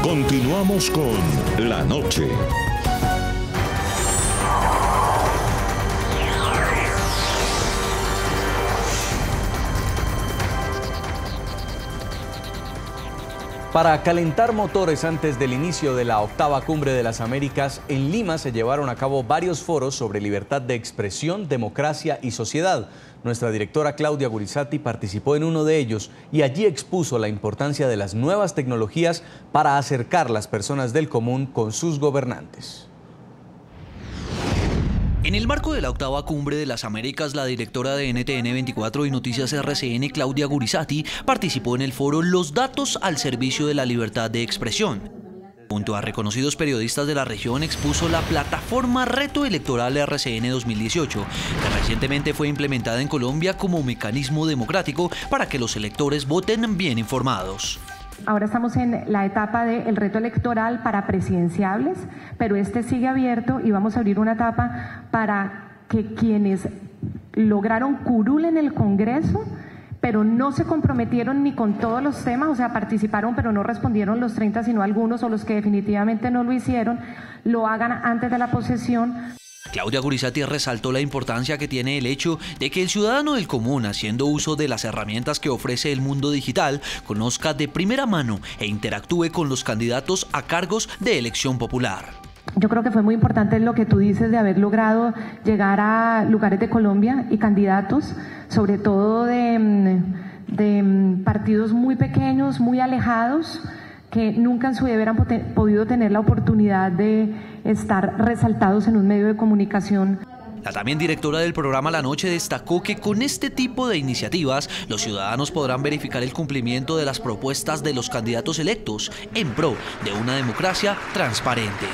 Continuamos con La Noche. Para calentar motores antes del inicio de la octava Cumbre de las Américas, en Lima se llevaron a cabo varios foros sobre libertad de expresión, democracia y sociedad. Nuestra directora Claudia Gurizati participó en uno de ellos y allí expuso la importancia de las nuevas tecnologías para acercar las personas del común con sus gobernantes. En el marco de la octava Cumbre de las Américas, la directora de NTN 24 y Noticias RCN, Claudia Gurizati, participó en el foro Los datos al servicio de la libertad de expresión. Junto a reconocidos periodistas de la región, expuso la plataforma Reto Electoral RCN 2018, que recientemente fue implementada en Colombia como mecanismo democrático para que los electores voten bien informados. Ahora estamos en la etapa del reto electoral para presidenciables, pero este sigue abierto y vamos a abrir una etapa para que quienes lograron curul en el Congreso, pero no se comprometieron ni con todos los temas, o sea, participaron pero no respondieron los 30, sino algunos, o los que definitivamente no lo hicieron, lo hagan antes de la posesión. Claudia Gurizati resaltó la importancia que tiene el hecho de que el ciudadano del común, haciendo uso de las herramientas que ofrece el mundo digital, conozca de primera mano e interactúe con los candidatos a cargos de elección popular. Yo creo que fue muy importante lo que tú dices de haber logrado llegar a lugares de Colombia y candidatos, sobre todo de partidos muy pequeños, muy alejados, que nunca en su vida hubieran podido tener la oportunidad de estar resaltados en un medio de comunicación. La también directora del programa La Noche destacó que con este tipo de iniciativas los ciudadanos podrán verificar el cumplimiento de las propuestas de los candidatos electos en pro de una democracia transparente.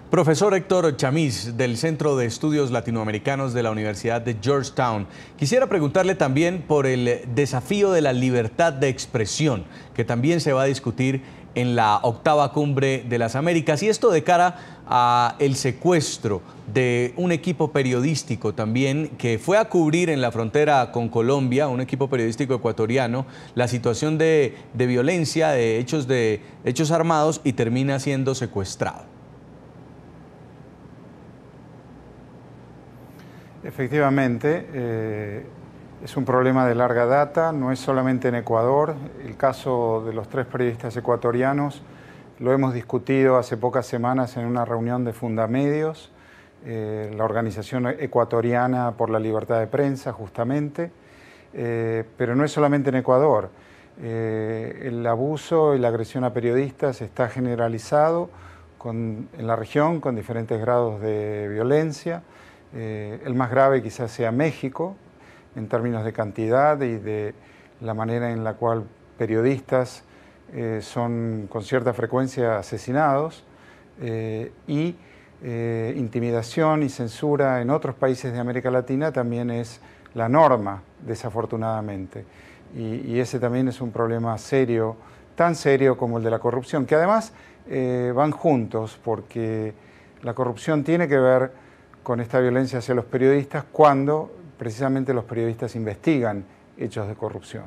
Profesor Héctor Chamiz, del Centro de Estudios Latinoamericanos de la Universidad de Georgetown. Quisiera preguntarle también por el desafío de la libertad de expresión, que también se va a discutir en la octava Cumbre de las Américas, y esto de cara a el secuestro de un equipo periodístico también que fue a cubrir en la frontera con Colombia, un equipo periodístico ecuatoriano, la situación de violencia, de hechos armados, y termina siendo secuestrado. Efectivamente, es un problema de larga data, no es solamente en Ecuador. El caso de los 3 periodistas ecuatorianos lo hemos discutido hace pocas semanas en una reunión de Fundamedios, la Organización Ecuatoriana por la Libertad de Prensa, justamente, pero no es solamente en Ecuador. El abuso y la agresión a periodistas está generalizado en la región con diferentes grados de violencia. El más grave quizás sea México, en términos de cantidad y de la manera en la cual periodistas son con cierta frecuencia asesinados, y intimidación y censura en otros países de América Latina también es la norma, desafortunadamente. Y ese también es un problema serio, tan serio como el de la corrupción, que además van juntos, porque la corrupción tiene que ver con esta violencia hacia los periodistas cuando precisamente los periodistas investigan hechos de corrupción.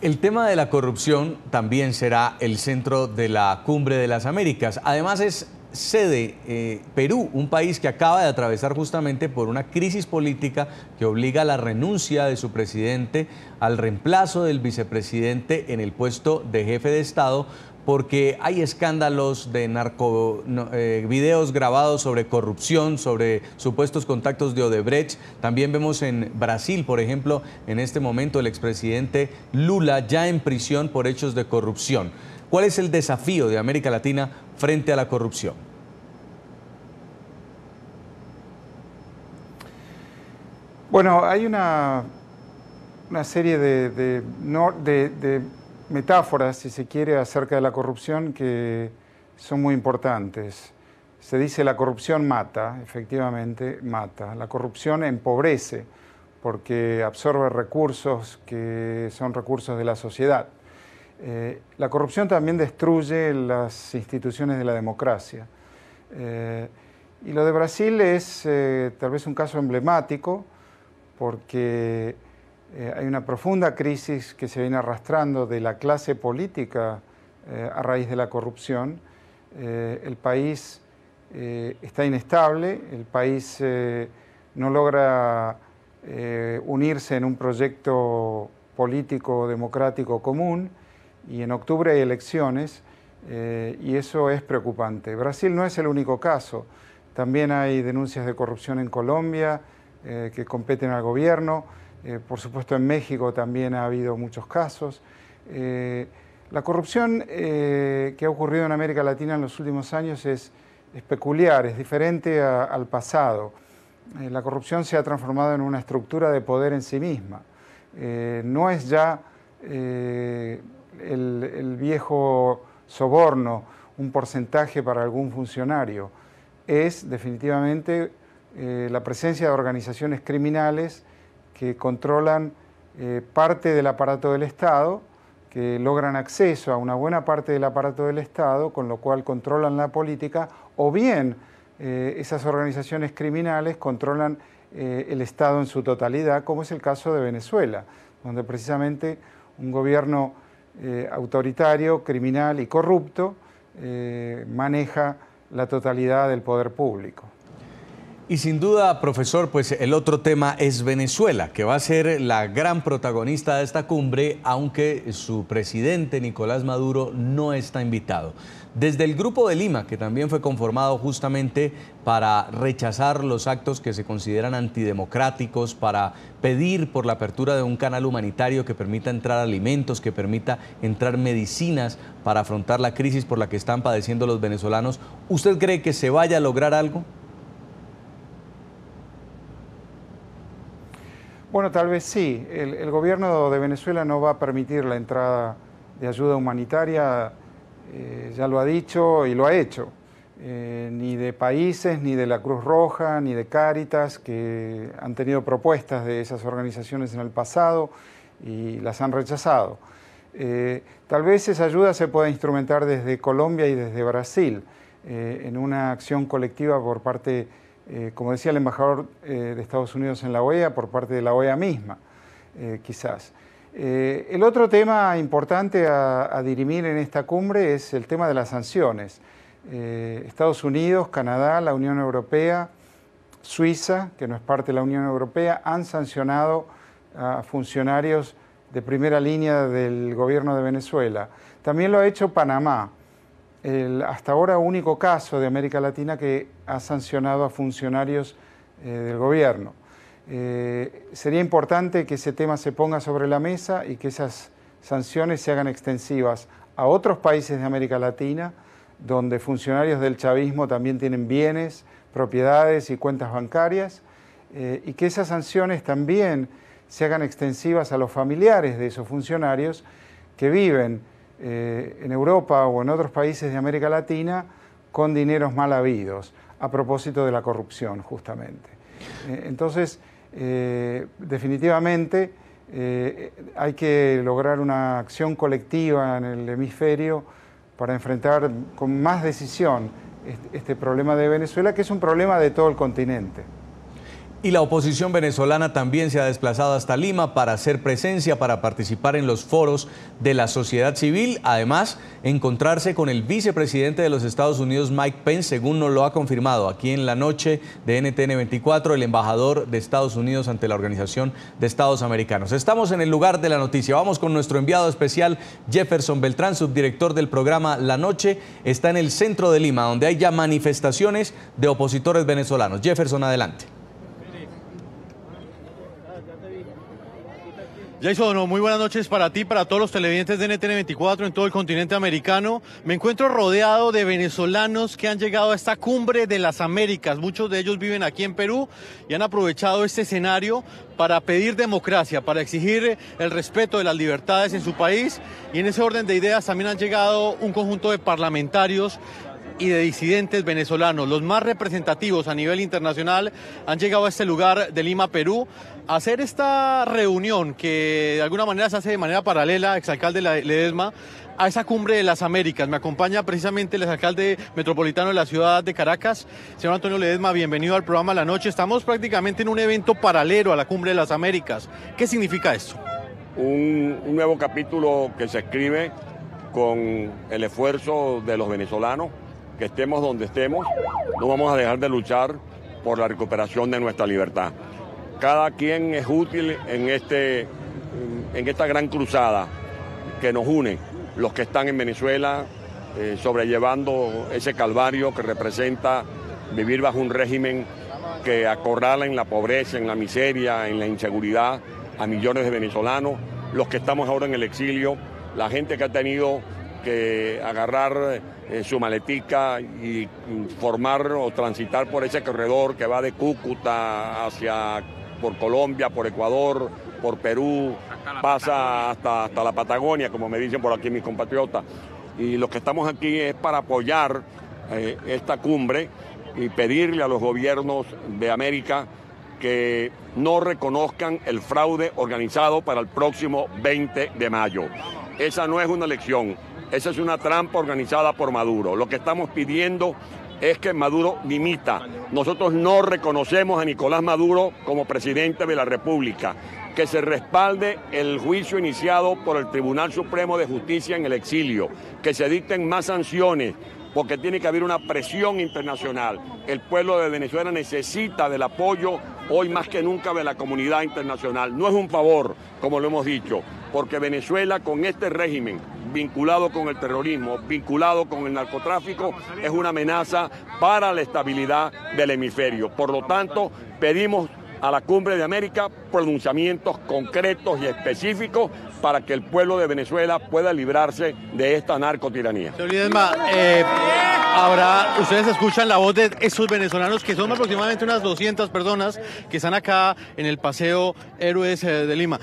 El tema de la corrupción también será el centro de la Cumbre de las Américas. Además es sede Perú, un país que acaba de atravesar justamente por una crisis política que obliga a la renuncia de su presidente, al reemplazo del vicepresidente en el puesto de jefe de Estado, porque hay escándalos de videos grabados sobre corrupción, sobre supuestos contactos de Odebrecht. También vemos en Brasil, por ejemplo, en este momento el expresidente Lula ya en prisión por hechos de corrupción. ¿Cuál es el desafío de América Latina frente a la corrupción? Bueno, hay una serie de metáforas, si se quiere, acerca de la corrupción que son muy importantes. Se dice la corrupción mata, efectivamente mata. La corrupción empobrece porque absorbe recursos que son recursos de la sociedad. La corrupción también destruye las instituciones de la democracia. Y lo de Brasil es tal vez un caso emblemático porque hay una profunda crisis que se viene arrastrando de la clase política a raíz de la corrupción. El país está inestable, el país no logra unirse en un proyecto político democrático común, y en octubre hay elecciones y eso es preocupante. Brasil no es el único caso, también hay denuncias de corrupción en Colombia que competen al gobierno, por supuesto en México también ha habido muchos casos. La corrupción que ha ocurrido en América Latina en los últimos años es peculiar, es diferente al pasado. La corrupción se ha transformado en una estructura de poder en sí misma. No es ya el viejo soborno, un porcentaje para algún funcionario. Es definitivamente la presencia de organizaciones criminales que controlan parte del aparato del Estado, que logran acceso a una buena parte del aparato del Estado, con lo cual controlan la política, o bien esas organizaciones criminales controlan el Estado en su totalidad, como es el caso de Venezuela, donde precisamente un gobierno autoritario, criminal y corrupto maneja la totalidad del poder público. Y sin duda, profesor, pues el otro tema es Venezuela, que va a ser la gran protagonista de esta cumbre, aunque su presidente, Nicolás Maduro, no está invitado. Desde el Grupo de Lima, que también fue conformado justamente para rechazar los actos que se consideran antidemocráticos, para pedir por la apertura de un canal humanitario que permita entrar alimentos, que permita entrar medicinas para afrontar la crisis por la que están padeciendo los venezolanos, ¿usted cree que se vaya a lograr algo? Bueno, tal vez sí. El gobierno de Venezuela no va a permitir la entrada de ayuda humanitaria, ya lo ha dicho y lo ha hecho, ni de países, ni de la Cruz Roja, ni de Cáritas, que han tenido propuestas de esas organizaciones en el pasado y las han rechazado. Tal vez esa ayuda se pueda instrumentar desde Colombia y desde Brasil, en una acción colectiva por parte, como decía el embajador de Estados Unidos en la OEA, por parte de la OEA misma, quizás. El otro tema importante a dirimir en esta cumbre es el tema de las sanciones. Estados Unidos, Canadá, la Unión Europea, Suiza, que no es parte de la Unión Europea, han sancionado a funcionarios de primera línea del gobierno de Venezuela. También lo ha hecho Panamá, el hasta ahora único caso de América Latina que ha sancionado a funcionarios del gobierno. Sería importante que ese tema se ponga sobre la mesa y que esas sanciones se hagan extensivas a otros países de América Latina, donde funcionarios del chavismo también tienen bienes, propiedades y cuentas bancarias, y que esas sanciones también se hagan extensivas a los familiares de esos funcionarios que viven en Europa o en otros países de América Latina con dineros mal habidos, a propósito de la corrupción, justamente. Entonces, definitivamente hay que lograr una acción colectiva en el hemisferio para enfrentar con más decisión este problema de Venezuela, que es un problema de todo el continente. Y la oposición venezolana también se ha desplazado hasta Lima para hacer presencia, para participar en los foros de la sociedad civil. Además, encontrarse con el vicepresidente de los Estados Unidos, Mike Pence, según nos lo ha confirmado aquí en la noche de NTN 24, el embajador de Estados Unidos ante la Organización de Estados Americanos. Estamos en el lugar de la noticia. Vamos con nuestro enviado especial, Jefferson Beltrán, subdirector del programa La Noche. Está en el centro de Lima, donde hay ya manifestaciones de opositores venezolanos. Jefferson, adelante. Jason, muy buenas noches para ti, para todos los televidentes de NTN 24 en todo el continente americano. Me encuentro rodeado de venezolanos que han llegado a esta cumbre de las Américas. Muchos de ellos viven aquí en Perú y han aprovechado este escenario para pedir democracia, para exigir el respeto de las libertades en su país. Y en ese orden de ideas también han llegado un conjunto de parlamentarios y de disidentes venezolanos, los más representativos a nivel internacional, han llegado a este lugar de Lima, Perú, a hacer esta reunión que de alguna manera se hace de manera paralela, exalcalde Ledesma, a esa cumbre de las Américas. Me acompaña precisamente el exalcalde metropolitano de la ciudad de Caracas, señor Antonio Ledesma, bienvenido al programa La Noche. Estamos prácticamente en un evento paralelo a la cumbre de las Américas. ¿Qué significa esto? Un nuevo capítulo que se escribe con el esfuerzo de los venezolanos, que estemos donde estemos, no vamos a dejar de luchar por la recuperación de nuestra libertad. Cada quien es útil en esta gran cruzada que nos une, los que están en Venezuela, sobrellevando ese calvario que representa vivir bajo un régimen que acorrala en la pobreza, en la miseria, en la inseguridad a millones de venezolanos, los que estamos ahora en el exilio, la gente que ha tenido que agarrar su maletica y formar o transitar por ese corredor que va de Cúcuta por Colombia, por Ecuador, por Perú, pasa hasta la Patagonia, como me dicen por aquí mis compatriotas. Y lo que estamos aquí es para apoyar esta cumbre y pedirle a los gobiernos de América que no reconozcan el fraude organizado para el próximo 20 de mayo. Esa no es una elección, esa es una trampa organizada por Maduro. Lo que estamos pidiendo es que Maduro dimita. Nosotros no reconocemos a Nicolás Maduro como presidente de la República. Que se respalde el juicio iniciado por el Tribunal Supremo de Justicia en el exilio. Que se dicten más sanciones, porque tiene que haber una presión internacional. El pueblo de Venezuela necesita del apoyo hoy más que nunca de la comunidad internacional. No es un favor, como lo hemos dicho, porque Venezuela con este régimen vinculado con el terrorismo, vinculado con el narcotráfico, es una amenaza para la estabilidad del hemisferio. Por lo tanto, pedimos a la Cumbre de América pronunciamientos concretos y específicos para que el pueblo de Venezuela pueda librarse de esta narcotiranía. Señor Ledesma, ahora ustedes escuchan la voz de esos venezolanos que son aproximadamente unas 200 personas que están acá en el Paseo Héroes de Lima.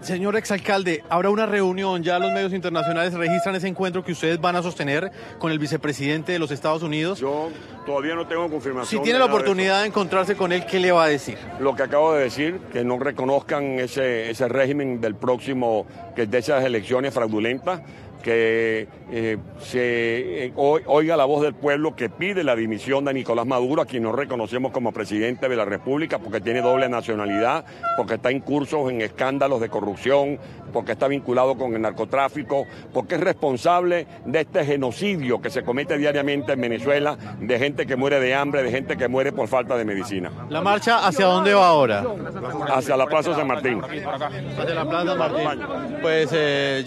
Señor exalcalde, habrá una reunión, ya los medios internacionales registran ese encuentro que ustedes van a sostener con el vicepresidente de los Estados Unidos. Yo todavía no tengo confirmación. Si tiene la oportunidad de encontrarse con él, ¿qué le va a decir? Lo que acabo de decir, que no reconozcan ese régimen del próximo, que es de esas elecciones fraudulentas, que se oiga la voz del pueblo que pide la dimisión de Nicolás Maduro, a quien no reconocemos como presidente de la República porque tiene doble nacionalidad, porque está incurso en escándalos de corrupción, porque está vinculado con el narcotráfico, porque es responsable de este genocidio que se comete diariamente en Venezuela, de gente que muere de hambre, de gente que muere por falta de medicina. ¿La marcha hacia dónde va ahora? Hacia la Plaza San Martín. Hacia la Plaza San Martín. Pues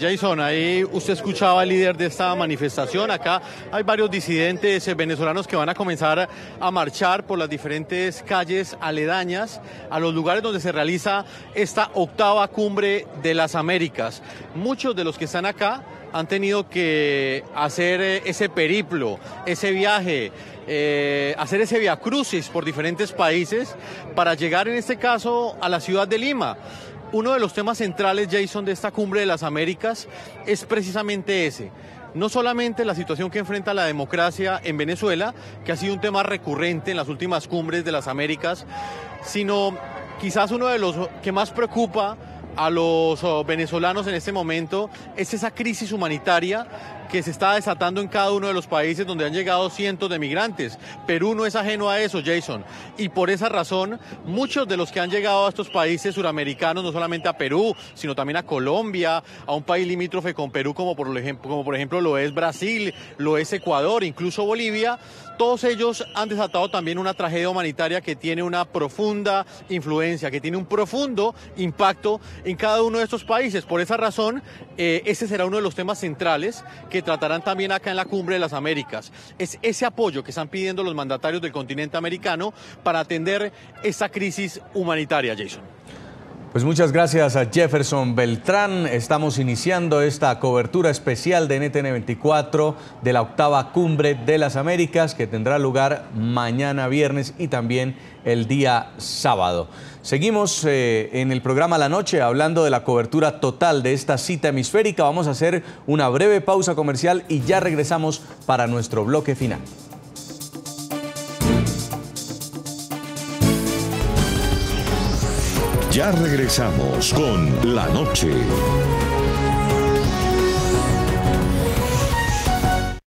Jason, ahí usted escuchaba al líder de esta manifestación. Acá hay varios disidentes venezolanos que van a comenzar a marchar por las diferentes calles aledañas a los lugares donde se realiza esta octava cumbre de las Américas. Muchos de los que están acá han tenido que hacer ese periplo, ese viaje, hacer ese viacrucis por diferentes países para llegar en este caso a la ciudad de Lima. Uno de los temas centrales, Jason, de esta cumbre de las Américas es precisamente ese. No solamente la situación que enfrenta la democracia en Venezuela, que ha sido un tema recurrente en las últimas cumbres de las Américas, sino quizás uno de los que más preocupa a los venezolanos en este momento es esa crisis humanitaria que se está desatando en cada uno de los países donde han llegado cientos de migrantes. Perú no es ajeno a eso, Jason, y por esa razón muchos de los que han llegado a estos países suramericanos, no solamente a Perú, sino también a Colombia, a un país limítrofe con Perú como por ejemplo lo es Brasil, lo es Ecuador, incluso Bolivia, todos ellos han desatado también una tragedia humanitaria que tiene una profunda influencia, que tiene un profundo impacto en cada uno de estos países. Por esa razón, ese será uno de los temas centrales que tratarán también acá en la Cumbre de las Américas. Es ese apoyo que están pidiendo los mandatarios del continente americano para atender esta crisis humanitaria, Jason. Pues muchas gracias a Jefferson Beltrán. Estamos iniciando esta cobertura especial de NTN 24 de la octava Cumbre de las Américas, que tendrá lugar mañana viernes y también el día sábado. Seguimos en el programa La Noche hablando de la cobertura total de esta cita hemisférica. Vamos a hacer una breve pausa comercial y ya regresamos para nuestro bloque final. Ya regresamos con La Noche.